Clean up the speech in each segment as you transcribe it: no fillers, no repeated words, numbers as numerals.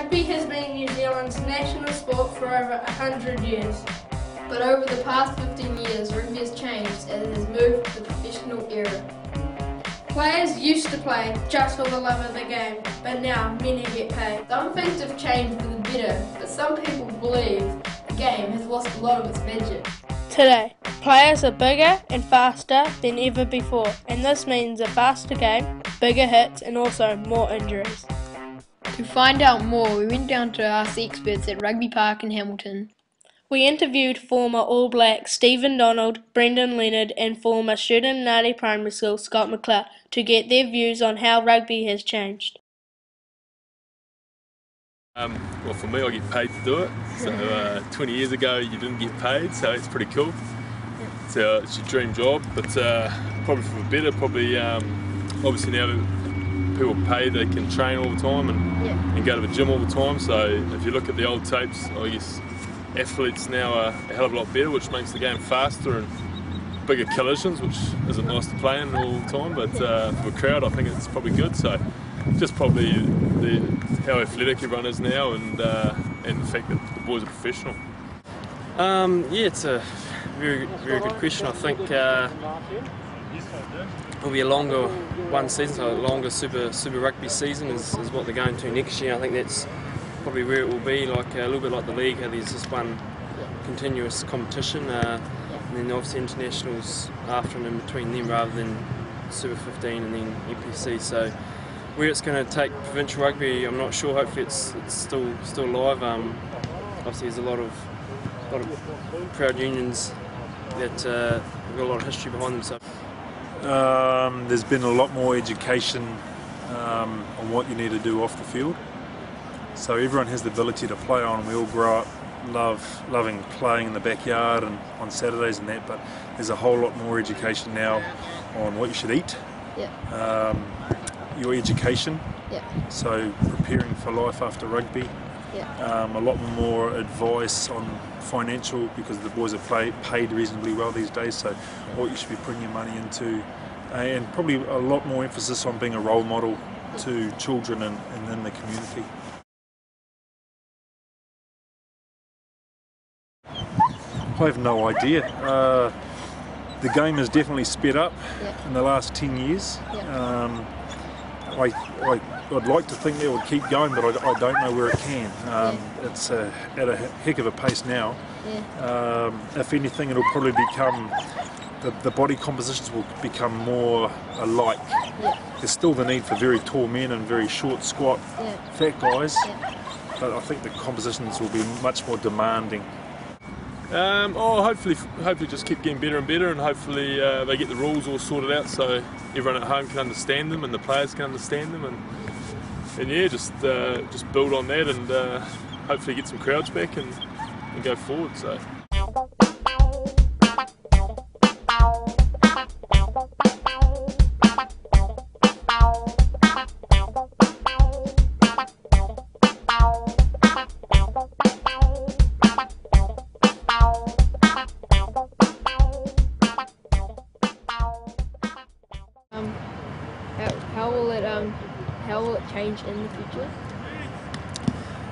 Rugby has been New Zealand's national sport for over 100 years. But over the past 15 years, rugby has changed as it has moved to the professional era. Players used to play just for the love of the game, but now many get paid. Some things have changed for the better, but some people believe the game has lost a lot of its magic. Today, players are bigger and faster than ever before, and this means a faster game, bigger hits and also more injuries. To find out more, we went down to ask the experts at Rugby Park in Hamilton. We interviewed former All Black Stephen Donald, Brendan Leonard and former student Ngatea Primary School Scott McLeod to get their views on how rugby has changed. Well, for me, I get paid to do it. So 20 years ago you didn't get paid, so it's pretty cool. So it's your dream job, but probably for the better. Obviously now people pay, they can train all the time and go to the gym all the time. So if you look at the old tapes, I guess athletes now are a hell of a lot better, which makes the game faster and bigger collisions, which isn't nice to play in all the time, but for the crowd I think it's probably good. So just probably how athletic everyone is now and the fact that the boys are professional. Yeah, it's a very good question. I think it'll be a longer one season, so a longer Super Rugby season is what they're going to next year. I think that's probably where it will be, like a little bit like the league, how there's just one continuous competition, and then obviously internationals after and in between them rather than Super 15 and then EPC. So where it's going to take provincial rugby, I'm not sure. Hopefully it's still live. Obviously there's a lot of proud unions that have got a lot of history behind them. So there's been a lot more education on what you need to do off the field. So everyone has the ability to play on. We all grow up loving playing in the backyard and on Saturdays and that, but there's a whole lot more education now on what you should eat, your education, so preparing for life after rugby, a lot more advice on financial, because the boys are paid reasonably well these days, so what you should be putting your money into, and probably a lot more emphasis on being a role model to children and in the community. I have no idea. The game has definitely sped up in the last 10 years. I'd like to think it would keep going, but I don't know where it can. It's at a heck of a pace now. If anything, it'll probably become, the body compositions will become more alike. There's still the need for very tall men and very short, squat, fat guys, but I think the compositions will be much more demanding. Hopefully just keep getting better and better, and hopefully they get the rules all sorted out so everyone at home can understand them and the players can understand them, and yeah, just build on that and hopefully get some crowds back and go forward. So. How will it change in the future?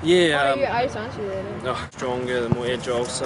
Yeah, How do you answer that? stronger, the more agile. So.